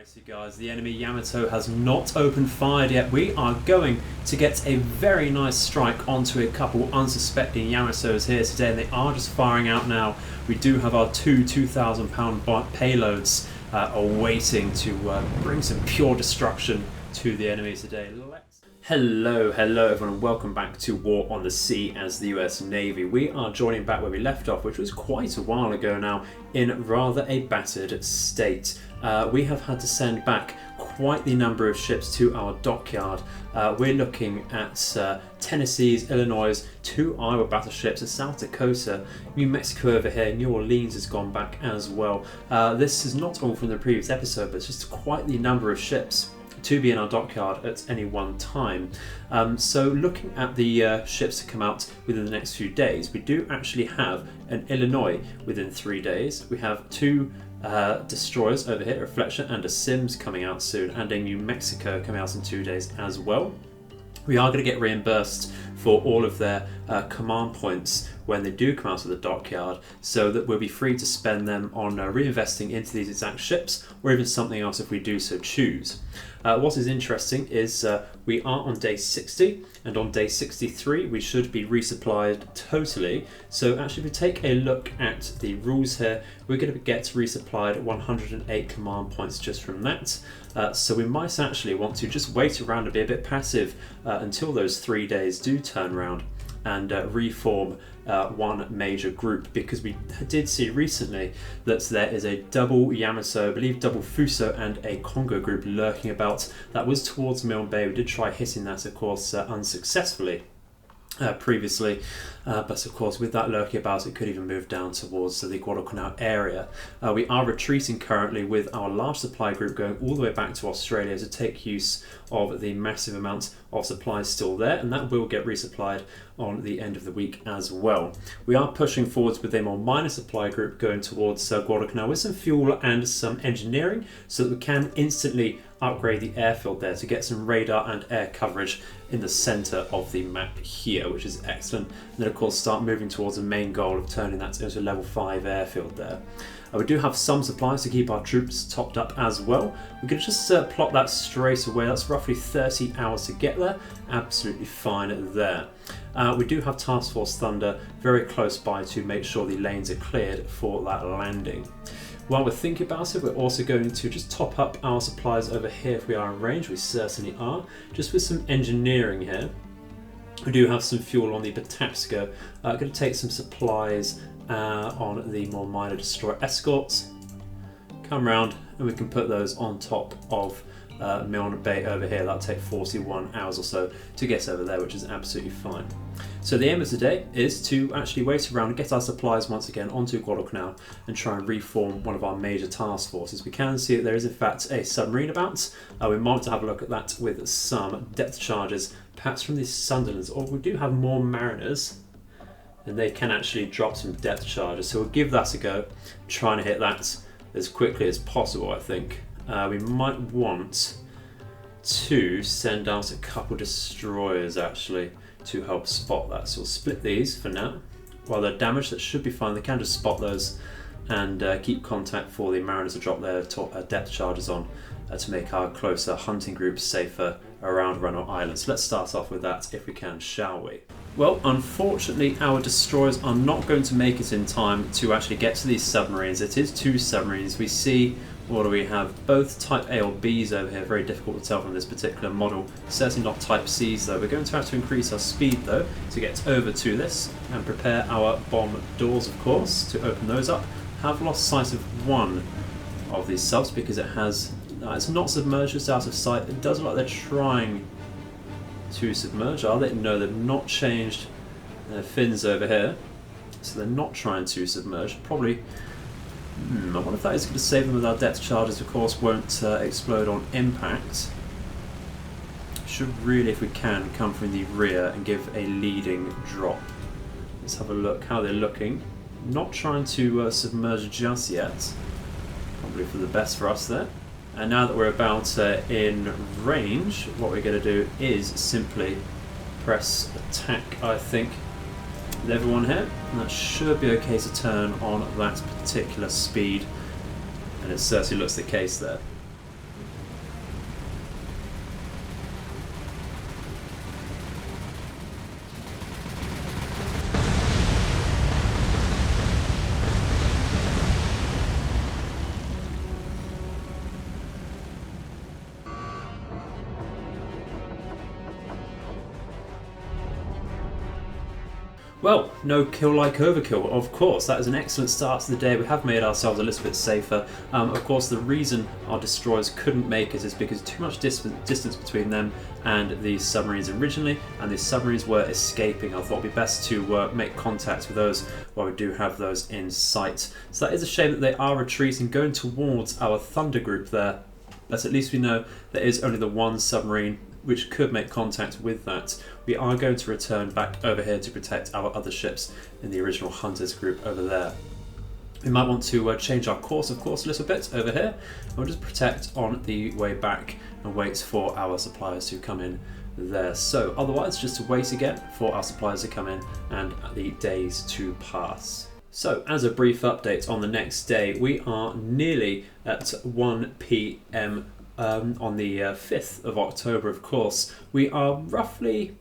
Alright, so guys, the enemy Yamato has not opened fire yet. We are going to get a very nice strike onto a couple unsuspecting Yamatos here today, and they are just firing out now. We do have our two 2,000-pound payloads awaiting to bring some pure destruction to the enemy today. Hello everyone, and welcome back to War on the Sea as the US Navy. We are joining back where we left off, which was quite a while ago now, in rather a battered state. We have had to send back quite the number of ships to our dockyard. We're looking at Tennessee's, Illinois, 2 Iowa battleships, South Dakota, New Mexico over here, New Orleans has gone back as well. This is not all from the previous episode, but it's just quite the number of ships to be in our dockyard at any one time. So looking at the ships to come out within the next few days, we do actually have an Illinois within 3 days. We have 2 destroyers over here, a Fletcher and a Sims coming out soon, and a New Mexico coming out in 2 days as well. We are going to get reimbursed for all of their command points when they do come out of the dockyard, so that we'll be free to spend them on reinvesting into these exact ships, or even something else if we do so choose. What is interesting is we are on day 60, and on day 63 we should be resupplied totally. So actually, if we take a look at the rules here, we're going to get resupplied 108 command points just from that. So we might actually want to just wait around and be a bit passive until those 3 days do turn around and reform one major group, because we did see recently that there is a double Yamato, I believe double Fuso, and a Congo group lurking about. That was towards Milne Bay. We did try hitting that, of course, unsuccessfully previously, but of course with that lurking about, it could even move down towards the Guadalcanal area. We are retreating currently with our large supply group going all the way back to Australia to take use of the massive amount of supplies still there, and that will get resupplied on the end of the week as well. We are pushing forwards with a more minor supply group going towards Guadalcanal with some fuel and some engineering, so that we can instantly upgrade the airfield there to get some radar and air coverage in the center of the map here, which is excellent. And then of course start moving towards the main goal of turning that into a level 5 airfield there. We do have some supplies to keep our troops topped up as well. We can just plot that straight away. That's roughly 30 hours to get there. Absolutely fine there. We do have Task Force Thunder very close by to make sure the lanes are cleared for that landing. While we're thinking about it, we're also going to just top up our supplies over here if we are in range. We certainly are, just with some engineering here. We do have some fuel on the Patapsco. Going to take some supplies on the more minor destroyer escorts. Come round and we can put those on top of Milne Bay over here. That'll take 41 hours or so to get over there, which is absolutely fine. So the aim of today is to actually wait around and get our supplies once again onto Guadalcanal and try and reform one of our major task forces. We can see that there is in fact a submarine about. We might want to have a look at that with some depth charges, perhaps from the Sunderlands, or we do have more mariners and they can actually drop some depth charges. So we'll give that a go, trying to hit that as quickly as possible, I think. We might want to send out a couple destroyers actually to help spot that. So we'll split these for now. While they're damaged, that should be fine. They can just spot those and keep contact for the mariners to drop their depth charges on to make our closer hunting groups safer around Renault Island. So let's start off with that if we can, shall we? Well, unfortunately our destroyers are not going to make it in time to actually get to these submarines. It is 2 submarines. We see, what do we have? Both Type A or Bs over here. Very difficult to tell from this particular model. Certainly not Type Cs though. We're going to have to increase our speed though to get over to this and prepare our bomb doors, of course, to open those up. Have lost sight of one of these subs because it has it's not submerged, it's out of sight. It does look like they're trying to submerge, are they? No, they've not changed their fins over here, so they're not trying to submerge. Probably, I wonder if that is going to save them with our depth charges, of course, won't explode on impact. Should really, if we can, come from the rear and give a leading drop. Let's have a look how they're looking. Not trying to submerge just yet. Probably for the best for us there. And now that we're about in range, what we're going to do is simply press attack, I think, with everyone here. And that should be okay to turn on that particular speed. And it certainly looks the case there. Well, no kill like overkill, of course. That is an excellent start to the day. We have made ourselves a little bit safer. Of course, the reason our destroyers couldn't make it is because too much distance between them and the submarines originally, and the submarines were escaping. I thought it'd be best to make contact with those while we do have those in sight. So that is a shame that they are retreating, going towards our Thunder group there. But at least we know there is only the one submarine which could make contact with that. We are going to return back over here to protect our other ships in the original Hunters group over there. We might want to change our course, of course, a little bit over here. We'll just protect on the way back and wait for our suppliers to come in there. So otherwise, just to wait again for our suppliers to come in and the days to pass. So, as a brief update on the next day, we are nearly at 1 p.m. On the 5th of October, of course. We are roughly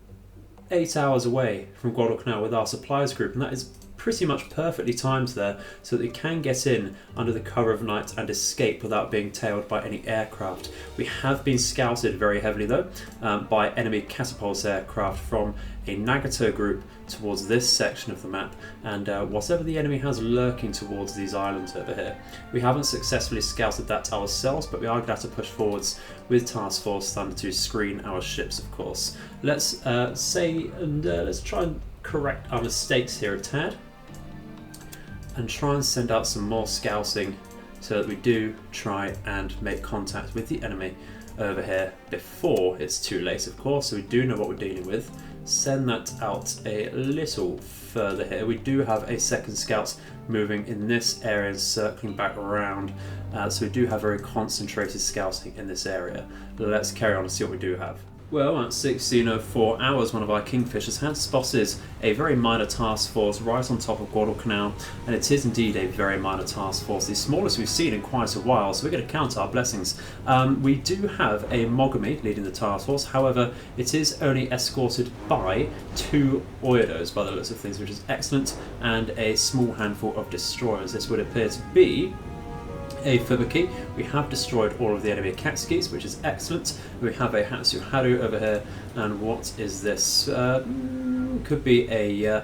8 hours away from Guadalcanal with our supplies group, and that is pretty much perfectly timed there so that we can get in under the cover of night and escape without being tailed by any aircraft. We have been scouted very heavily though by enemy catapult aircraft from a Nagato group towards this section of the map, and whatever the enemy has lurking towards these islands over here. We haven't successfully scouted that ourselves, but we are glad to push forwards with Task Force Thunder to screen our ships, of course. Let's let's try and correct our mistakes here a tad and try and send out some more scouting so that we do try and make contact with the enemy over here before it's too late, of course, so we do know what we're dealing with. Send that out a little further here. We do have a second scout moving in this area and circling back around, so we do have very concentrated scouting in this area. Let's carry on and see what we do have. Well, at 16:04 hours, one of our Kingfishers had spotted a very minor task force right on top of Guadalcanal, and it is indeed a very minor task force, the smallest we've seen in quite a while, so we're going to count our blessings. We do have a Mogami leading the task force, however, it is only escorted by 2 Oidos by the looks of things, which is excellent, and a small handful of destroyers. This would appear to be a Fubuki. We have destroyed all of the enemy Akatsuki's, which is excellent. We have a Hatsuharu over here, and what is this? Could be a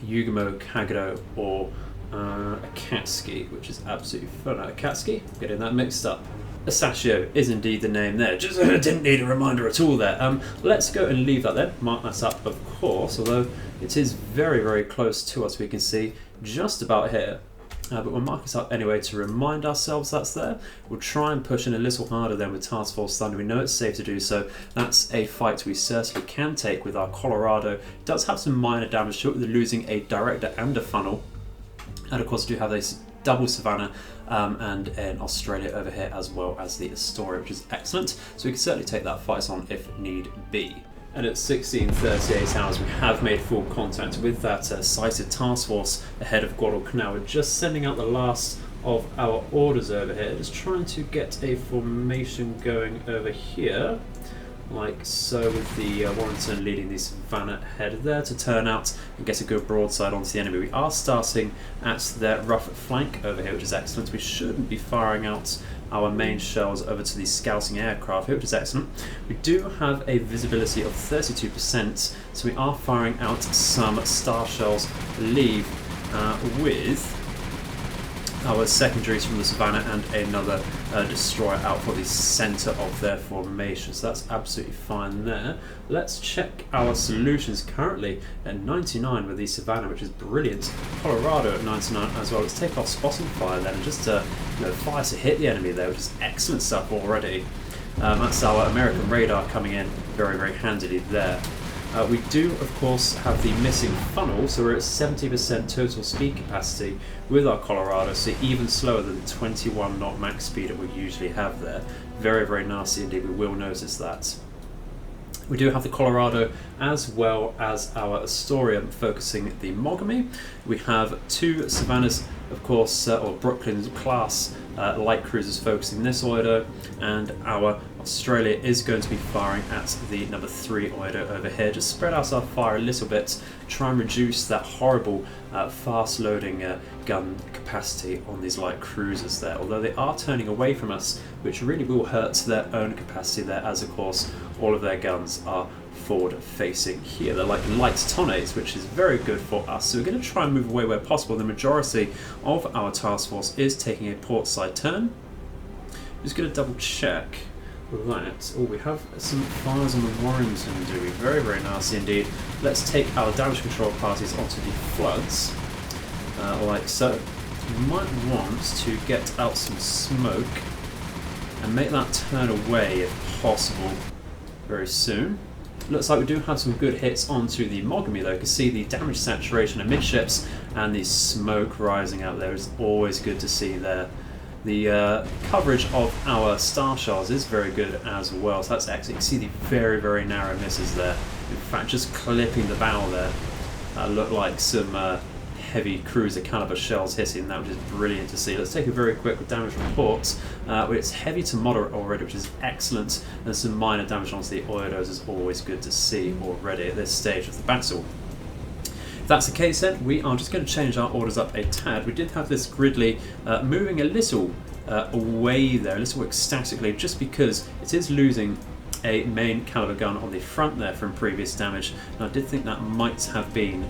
Yugamo Kagero or Akatsuki, which is absolutely fun. Akatsuki, getting that mixed up. Asashio is indeed the name there. Just didn't need a reminder at all there. Let's go and leave that then. Mark that up, of course, although it is very, very close to us. We can see just about here. But we'll mark this up anyway to remind ourselves that's there. We'll try and push in a little harder then with Task Force Thunder. We know it's safe to do so. That's a fight we certainly can take with our Colorado. It does have some minor damage to it with losing a director and a funnel. And of course we do have this double Savannah and an Australia over here, as well as the Astoria, which is excellent. So we can certainly take that fight on if need be. And at 16:38 hours, we have made full contact with that sighted task force ahead of Guadalcanal. We're just sending out the last of our orders over here, just trying to get a formation going over here, like so, with the Warrington leading the Savannah ahead there to turn out and get a good broadside onto the enemy. We are starting at their rough flank over here, which is excellent. We shouldn't be firing out our main shells over to the scouting aircraft here, which is excellent. We do have a visibility of 32%, so we are firing out some star shells, I believe, with our secondaries from the Savannah and another destroyer out for the centre of their formation, so that's absolutely fine there. Let's check our solutions. Currently at 99 with the Savannah, which is brilliant. Colorado at 99 as well. Let's take our spotting fire then and just fire to hit the enemy there, which is excellent stuff already. That's our American radar coming in very, very handily there. We do, of course, have the missing funnel, so we're at 70% total speed capacity with our Colorado, so even slower than the 21 knot max speed that we usually have there. Very, very nasty indeed, we will notice that. We do have the Colorado as well as our Astoria focusing the Mogami. We have 2 Savannahs, of course, or Brooklyn class light cruisers focusing this Oido, and our Australia is going to be firing at the number 3 Oido over here. Just spread out our fire a little bit, try and reduce that horrible fast loading gun capacity on these light cruisers there, although they are turning away from us, which really will hurt their own capacity there, as of course all of their guns are forward facing here. They're like light tonnates, which is very good for us. So we're going to try and move away where possible. The majority of our task force is taking a port side turn. I'm just going to double check that. Oh, we have some fires on the Warrington, do we? Very, very nasty indeed. Let's take our damage control parties onto the floods, like so. We might want to get out some smoke and make that turn away if possible very soon. Looks like we do have some good hits onto the Mogami though. You can see the damage saturation amidships and the smoke rising out there is always good to see there. The coverage of our star shells is very good as well, so that's excellent. You can see the very, very narrow misses there. In fact, just clipping the bow there, looked like some heavy cruiser caliber shells hitting that, which is brilliant to see. Let's take a very quick damage report. It's heavy to moderate already, which is excellent, and some minor damage onto the Oidos is always good to see already at this stage of the battle. If that's the case then, we are just going to change our orders up a tad. We did have this Gridley moving a little away there, a little ecstatically, just because it is losing a main caliber gun on the front there from previous damage, and I did think that might have been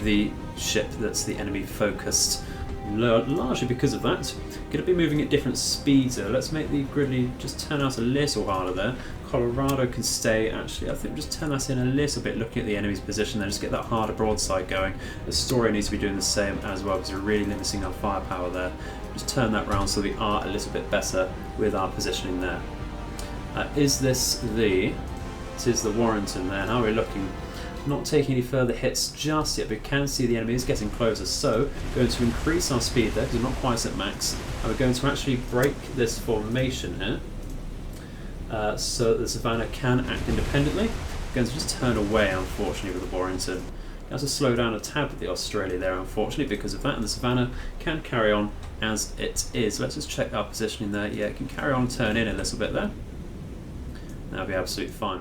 the ship that's the enemy focused, largely because of that. Going to be moving at different speeds though. Let's make the Gridley just turn out a little harder there. Colorado can stay, actually I think just turn that in a little bit, looking at the enemy's position there, just get that harder broadside going. The story needs to be doing the same as well, because we're really limiting our firepower there. Just turn that round so we are a little bit better with our positioning there. Is this the... It is the Warrington there. How are we looking? Not taking any further hits just yet, but we can see the enemy is getting closer, so going to increase our speed there because we're not quite at max, and we're going to actually break this formation here so that the Savannah can act independently. We're going to just turn away, unfortunately, with the Warrington. We have to slow down a tad with the Australia there, unfortunately, because of that, and the Savannah can carry on as it is. Let's just check our positioning there. Yeah, it can carry on and turn in a little bit there. That'll be absolutely fine.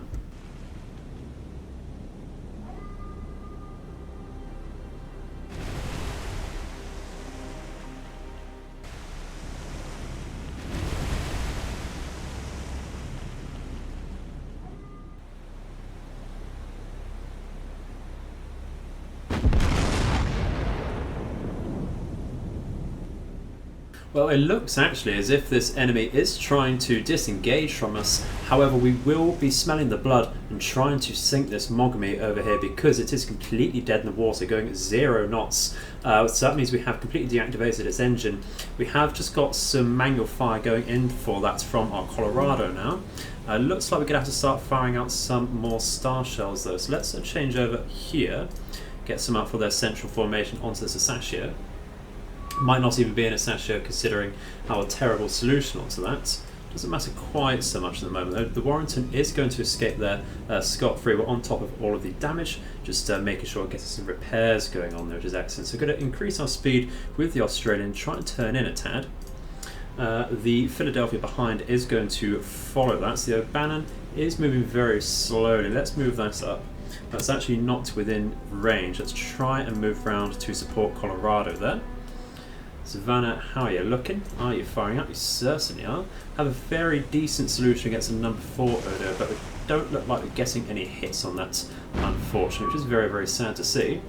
Well, it looks actually as if this enemy is trying to disengage from us. However, we will be smelling the blood and trying to sink this Mogami over here because it is completely dead in the water, going at 0 knots. So that means we have completely deactivated its engine. We have just got some manual fire going in for that from our Colorado now. Looks like we're going to have to start firing out some more star shells though. So let's change over here, get some out for their central formation onto the Sasashio. Might not even be in a Sasashio considering our terrible solution onto that. Doesn't matter quite so much at the moment though. The Warrington is going to escape there scot-free. We're on top of all of the damage, just making sure it gets some repairs going on there, which is excellent. So we're going to increase our speed with the Australian, try and turn in a tad. The Philadelphia behind is going to follow that. So the O'Bannon is moving very slowly. Let's move that up. That's actually not within range. Let's try and move around to support Colorado there. Savannah, how are you looking? Are you firing up? You certainly are. Have a very decent solution against a number 4 Odo, but we don't look like we're getting any hits on that, unfortunately, which is very, very sad to see.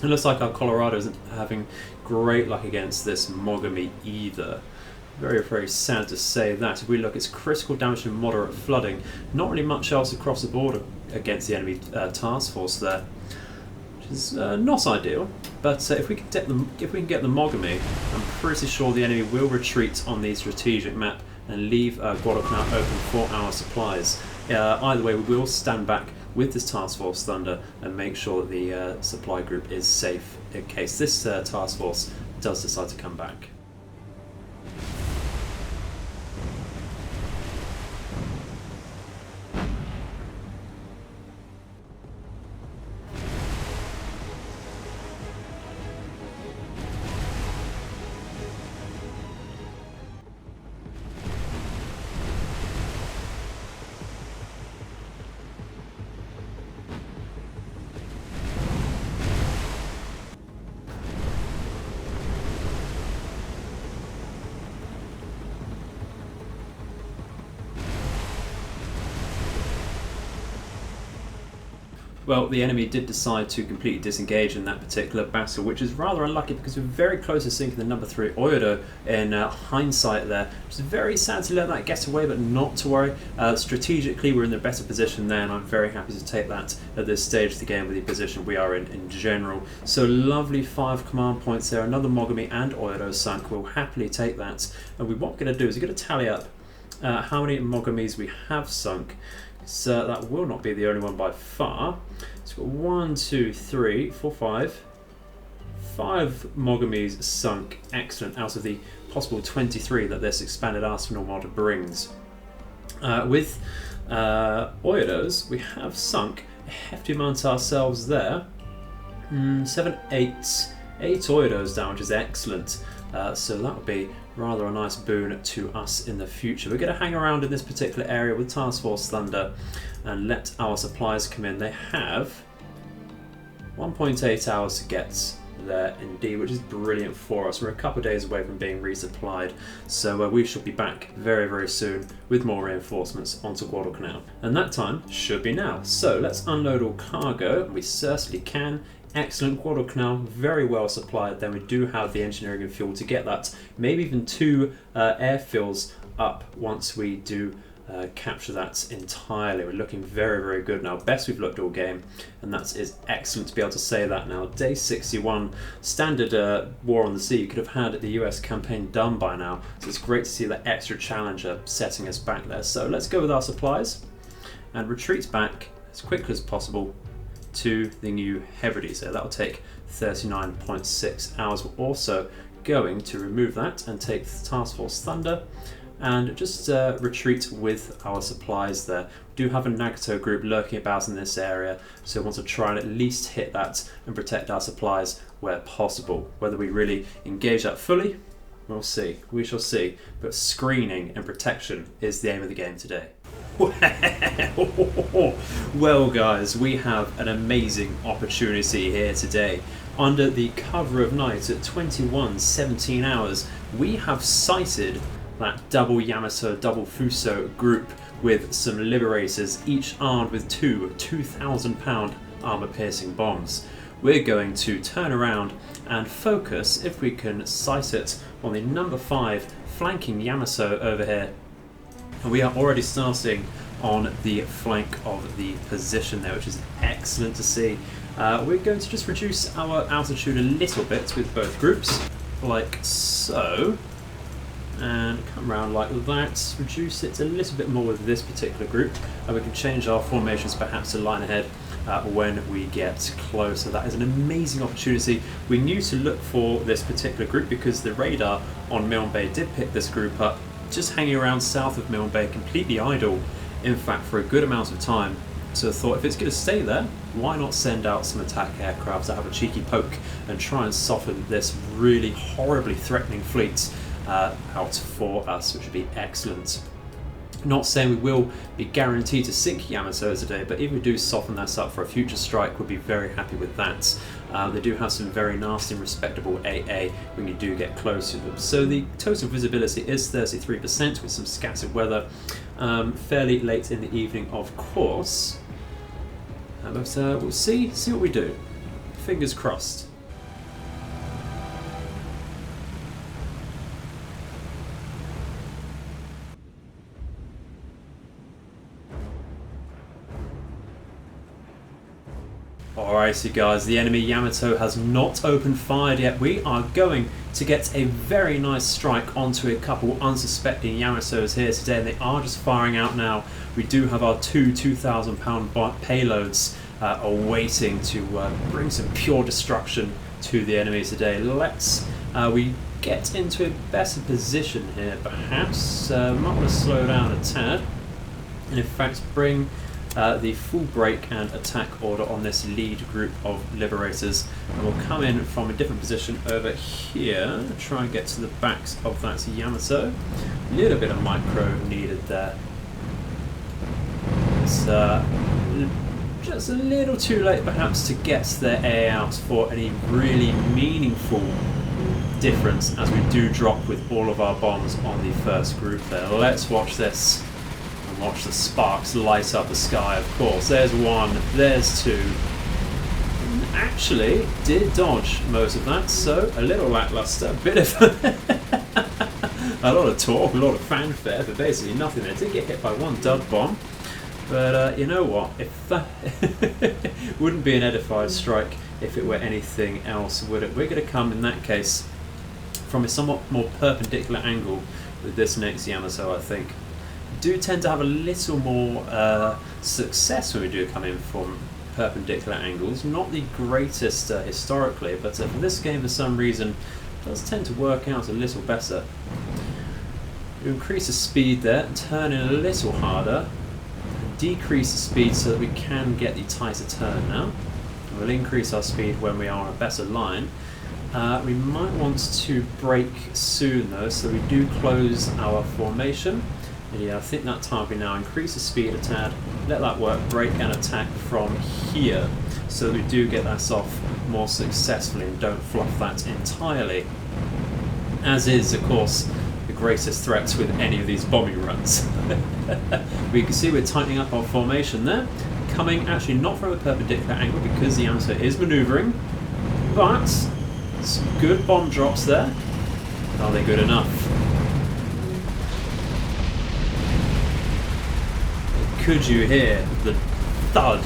It looks like our Colorado isn't having great luck against this Mogami either. Very, very sad to say that. If we look, it's critical damage and moderate flooding. Not really much else across the board against the enemy task force there. Is not ideal, but if we can get the Mogami, I'm pretty sure the enemy will retreat on the strategic map and leave Guadalcanal open for our supplies. Either way, we will stand back with this Task Force Thunder and make sure that the supply group is safe in case this task force does decide to come back. Well, the enemy did decide to completely disengage in that particular battle, which is rather unlucky because we're very close to sinking the number 3 Oyodo in hindsight there. It's very sad to let that get away, but not to worry. Strategically, we're in a better position there, and I'm very happy to take that at this stage of the game with the position we are in general. So lovely 5 command points there. Another Mogami and Oyodo sunk. We'll happily take that. And what we're going to do is we're going to tally up how many Mogamis we have sunk. So that will not be the only one by far. So we've got 1, 2, 3, 4, 5. 5 Mogamis sunk. Excellent. Out of the possible 23 that this expanded arsenal mod brings. With Oyodos, we have sunk a hefty amount ourselves there. 7, 8 Oyodos down, which is excellent. So that would be rather a nice boon to us in the future. We're going to hang around in this particular area with Task Force Thunder and let our supplies come in. They have 1.8 hours to get there indeed, which is brilliant for us. We're a couple of days away from being resupplied, so we shall be back very, very soon with more reinforcements onto Guadalcanal. And that time should be now. So let's unload all cargo. We certainly can. Excellent. Guadalcanal, very well supplied. Then we do have the engineering and fuel to get that, maybe even 2 airfields up once we do capture that entirely. We're looking very, very good now. Best we've looked all game, and that is excellent to be able to say that now. Day 61, standard war on the sea. You could have had the US campaign done by now, so it's great to see that extra challenger setting us back there. So let's go with our supplies and retreat back as quickly as possible to the New Hebrides. So that will take 39.6 hours. We're also going to remove that and take the Task Force Thunder and just retreat with our supplies there. We do have a Nagato group lurking about in this area, so we want to try and at least hit that and protect our supplies where possible. Whether we really engage that fully, we'll see. We shall see. But screening and protection is the aim of the game today. Well guys, we have an amazing opportunity here today. Under the cover of night at 21:17 hours, we have sighted that double Yamato, double Fuso group with some liberators, each armed with 2 2,000-pound armor-piercing bombs. We're going to turn around and focus, if we can sight it, on the number 5 flanking Yamato over here. And we are already starting on the flank of the position there, which is excellent to see. We're going to just reduce our altitude a little bit with both groups, like so. And come around like that, reduce it a little bit more with this particular group, and we can change our formations perhaps to line ahead when we get closer. That is an amazing opportunity. We knew to look for this particular group because the radar on Milne Bay did pick this group up, just hanging around south of Milne Bay, completely idle, in fact, for a good amount of time. So I thought, if it's going to stay there, why not send out some attack aircraft to have a cheeky poke and try and soften this really horribly threatening fleet out for us, which would be excellent. Not saying we will be guaranteed to sink Yamato today, but if we do soften that up for a future strike, we'll be very happy with that. They do have some very nasty and respectable AA when you do get close to them. So the total visibility is 33% with some scattered weather. Fairly late in the evening, of course. But we'll see what we do. Fingers crossed. Alrighty guys, the enemy Yamato has not opened fire yet. We are going to get a very nice strike onto a couple unsuspecting Yamatos here today, and they are just firing out now. We do have our 2 2,000-pound payloads awaiting to bring some pure destruction to the enemy today. Let's we get into a better position here perhaps. I'm not going to slow down a tad and in fact bring the full break and attack order on this lead group of liberators, and we'll come in from a different position over here, try and get to the backs of that Yamato. A little bit of micro needed there. It's just a little too late perhaps to get their AA out for any really meaningful difference, as we do drop with all of our bombs on the first group there. Let's watch this. watch the sparks light up the sky, of course. There's one, there's two. Actually, did dodge most of that, so a little lackluster, a bit of a lot of talk, a lot of fanfare, but basically nothing there. Did get hit by one dud bomb, but you know what? If it wouldn't be an edified strike if it were anything else, would it? We're going to come in that case from a somewhat more perpendicular angle with this next Yamato, I think. Do tend to have a little more success when we do come in from perpendicular angles. Not the greatest historically, but for this game for some reason it does tend to work out a little better. We increase the speed there, turn in a little harder, decrease the speed so that we can get the tighter turn now. We'll increase our speed when we are on a better line. We might want to brake soon though, so we do close our formation. Yeah, I think that time we now increase the speed a tad, let that work, brake and attack from here, so that we do get that off more successfully and don't fluff that entirely. As is, of course, the greatest threat with any of these bombing runs. We can see we're tightening up our formation there, coming actually not from a perpendicular angle because the Yamato is manoeuvring, but some good bomb drops there. Are they good enough? Could you hear the thud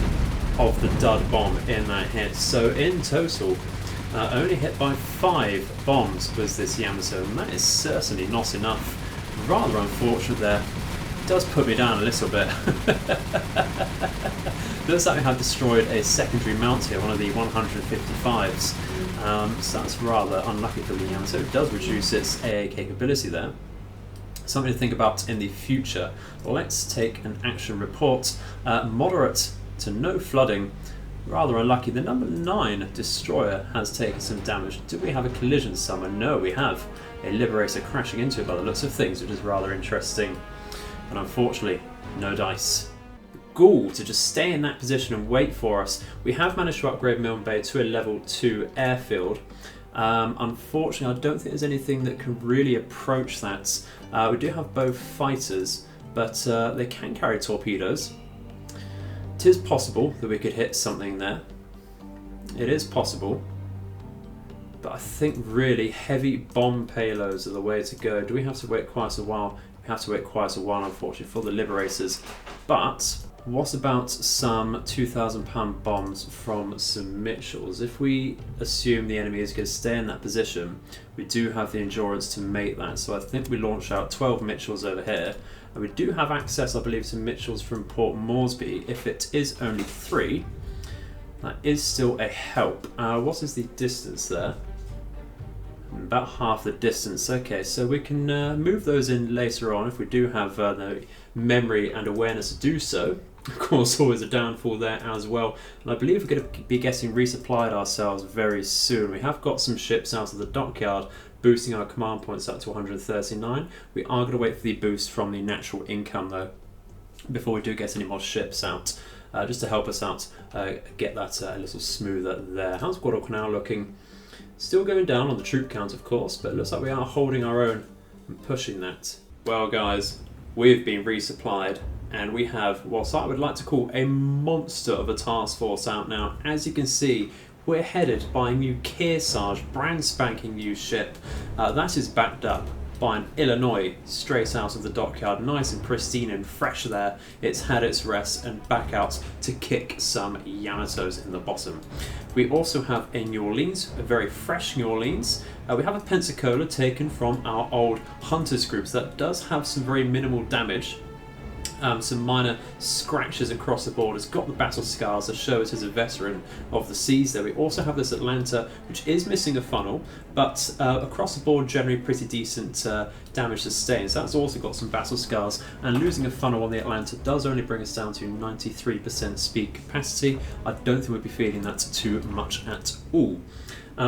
of the dud bomb in that hit? So in total, only hit by 5 bombs was this Yamato, and that is certainly not enough. Rather unfortunate there. It does put me down a little bit. Looks like we have destroyed a secondary mount here, one of the 155s. So that's rather unlucky for the Yamato. It does reduce its AA capability there. Something to think about in the future. Let's take an action report. Moderate to no flooding. Rather unlucky. The number 9 destroyer has taken some damage. Do we have a collision somewhere? No, we have a Liberator crashing into it by the looks of things, which is rather interesting. But unfortunately, no dice. Ghoul to just stay in that position and wait for us. We have managed to upgrade Milne Bay to a level 2 airfield. Unfortunately, I don't think there's anything that can really approach that. We do have both fighters, but they can carry torpedoes. It is possible that we could hit something there. It is possible. But I think really heavy bomb payloads are the way to go. Do we have to wait quite a while? We have to wait quite a while, unfortunately, for the Liberators. But what about some 2,000-pound bombs from some Mitchells? If we assume the enemy is going to stay in that position, we do have the endurance to make that. So I think we launch out 12 Mitchells over here. And we do have access, I believe, to Mitchells from Port Moresby. If it is only 3, that is still a help. What is the distance there? About half the distance. Okay, so we can move those in later on if we do have the memory and awareness to do so. Of course, always a downfall there as well. And I believe we're going to be getting resupplied ourselves very soon. We have got some ships out of the dockyard, boosting our command points up to 139. We are going to wait for the boost from the natural income though, before we do get any more ships out, just to help us out, get that a little smoother there. How's Guadalcanal looking? Still going down on the troop count, of course, but it looks like we are holding our own and pushing that. Well, guys, we've been resupplied, and we have what I would like to call a monster of a task force out now. As you can see, we're headed by a new Kearsarge, brand spanking new ship. That is backed up by an Illinois straight out of the dockyard, nice and pristine and fresh there. It's had its rest and back out to kick some Yamatos in the bottom. We also have a New Orleans, a very fresh New Orleans. We have a Pensacola taken from our old Hunters groups that does have some very minimal damage. Some minor scratches across the board. It's got the battle scars to show it as a veteran of the seas there. We also have this Atlanta, which is missing a funnel, but across the board generally pretty decent damage sustained. So that's also got some battle scars, and losing a funnel on the Atlanta does only bring us down to 93% speed capacity. I don't think we'd be feeling that too much at all.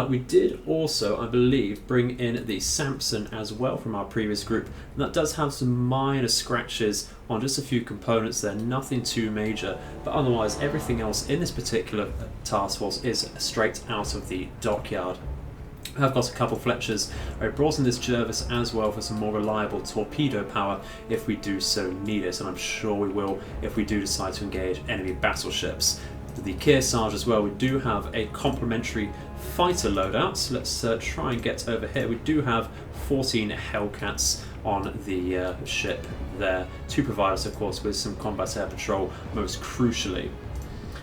We did also, I believe, bring in the Samson as well from our previous group. And that does have some minor scratches on just a few components there, nothing too major. But otherwise, everything else in this particular task force is straight out of the dockyard. I've got a couple Fletchers. I brought in this Jervis as well for some more reliable torpedo power if we do so need it, and I'm sure we will if we do decide to engage enemy battleships. With the Kearsarge as well, we do have a complementary fighter loadout, so let's try and get over here. We do have 14 Hellcats on the ship there to provide us, of course, with some combat air patrol, most crucially.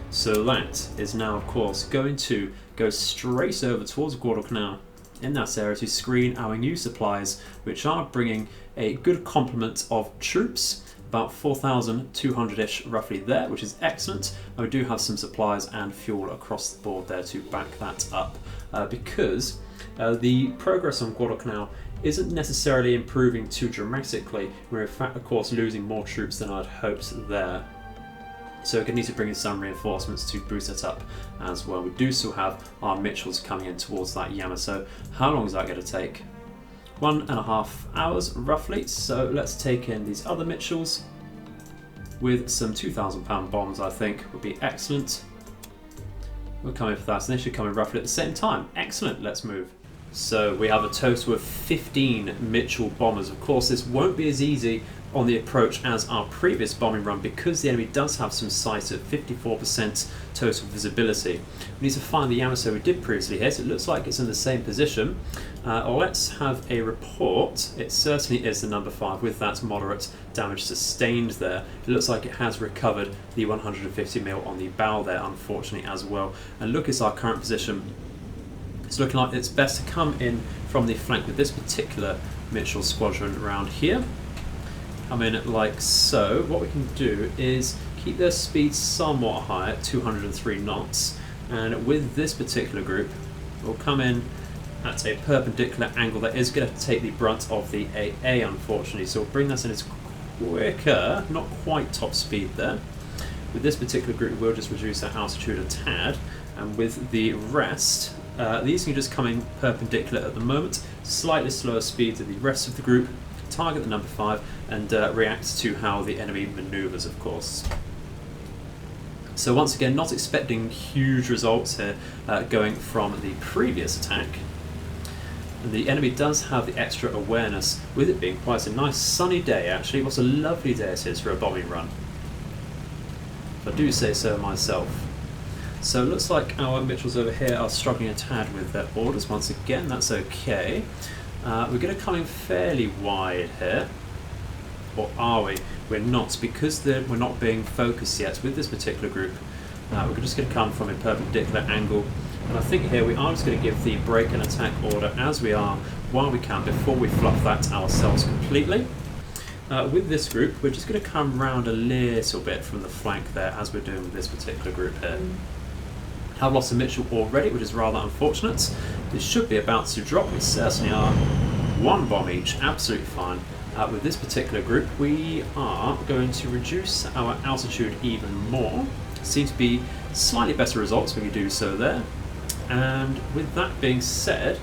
So that is now, of course, going to go straight over towards Guadalcanal in that area to screen our new supplies, which are bringing a good complement of troops, about 4,200-ish roughly there, which is excellent. And we do have some supplies and fuel across the board there to back that up, because the progress on Guadalcanal isn't necessarily improving too dramatically. We're in fact, of course, losing more troops than I'd hoped there. So we're going to need to bring in some reinforcements to boost it up as well. We do still have our Mitchells coming in towards that Yamato. How long is that going to take? 1.5 hours roughly. So let's take in these other Mitchells with some 2,000-pound bombs. I think would be excellent. We'll come in for that, and they should come in roughly at the same time. Excellent, let's move. So we have a total of 15 Mitchell bombers. Of course, this won't be as easy on the approach as our previous bombing run because the enemy does have some sight at 54% total visibility. We need to find the Yamato we did previously hit. It looks like it's in the same position. Let's have a report. It certainly is the number 5 with that moderate damage sustained there. It looks like it has recovered the 150mm on the bow there, unfortunately, as well. And look, it's our current position. It's looking like it's best to come in from the flank with this particular Mitchell squadron around here. Come in like so. What we can do is keep their speed somewhat higher at 203 knots, and with this particular group we'll come in at a perpendicular angle that is going to take the brunt of the AA, unfortunately, so we'll bring that in as quicker, not quite top speed there. With this particular group we'll just reduce our altitude a tad, and with the rest these can just come in perpendicular at the moment, slightly slower speed than the rest of the group, target the number 5 and react to how the enemy maneuvers, of course. So once again, not expecting huge results here going from the previous attack. And the enemy does have the extra awareness, with it being quite a nice sunny day actually. What a lovely day it is for a bombing run, if I do say so myself. So it looks like our Mitchells over here are struggling a tad with their orders once again. That's okay. We're going to come in fairly wide here, or are we? We're not, because we're not being focused yet with this particular group. We're just going to come from a perpendicular angle, and I think here we are just going to give the break and attack order as we are while we can before we fluff that ourselves completely. With this group, we're just going to come round a little bit from the flank there as we're doing with this particular group here. Have lost a Mitchell already, which is rather unfortunate. This should be about to drop. We certainly are. 1 bomb each, absolutely fine. With this particular group, we are going to reduce our altitude even more. Seem to be slightly better results when we do so there. And with that being said,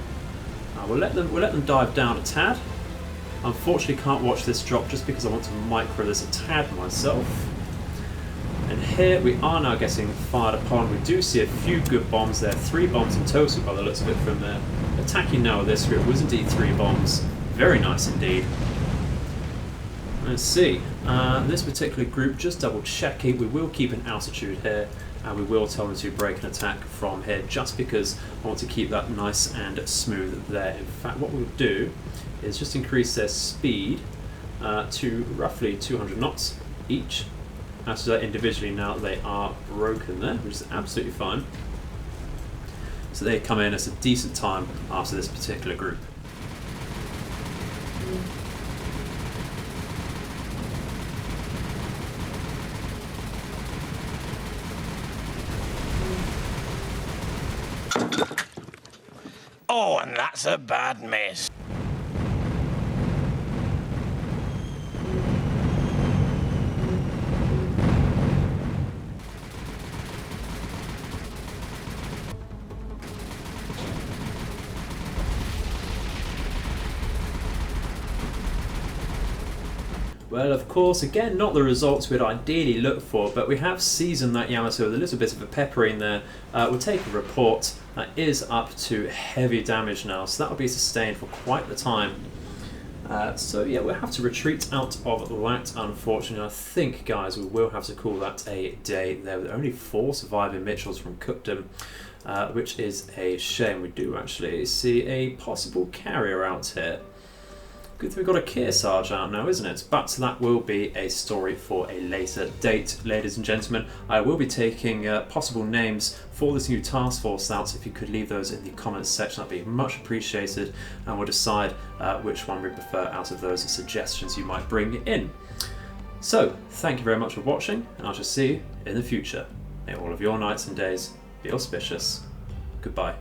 we'll let them dive down a tad. Unfortunately, can't watch this drop just because I want to micro this a tad myself. And here we are now getting fired upon. We do see a few good bombs there, 3 bombs in total by the looks of it from there. Attacking now with this group was indeed 3 bombs. Very nice indeed. Let's see, this particular group, just double checking, we will keep an altitude here and we will tell them to break an attack from here just because I want to keep that nice and smooth there. In fact, what we'll do is just increase their speed to roughly 200 knots each. As to that individually now they are broken there, which is absolutely fine. So they come in at a decent time after this particular group. Oh, and that's a bad miss. Well, of course, again, not the results we'd ideally look for, but we have seasoned that Yamato with a little bit of a pepper in there. We'll take a report that is up to heavy damage now, so that'll be sustained for quite the time. So yeah, we'll have to retreat out of that, unfortunately. I think, guys, we will have to call that a day there with only 4 surviving Mitchells from Cookdom, which is a shame. We do actually see a possible carrier out here. Good thing we've got a Kearsarge out now, isn't it? But that will be a story for a later date, ladies and gentlemen. I will be taking possible names for this new task force out. If you could leave those in the comments section, that'd be much appreciated, and we'll decide which one we prefer out of those suggestions you might bring in. So, thank you very much for watching, and I shall see you in the future. May all of your nights and days be auspicious. Goodbye.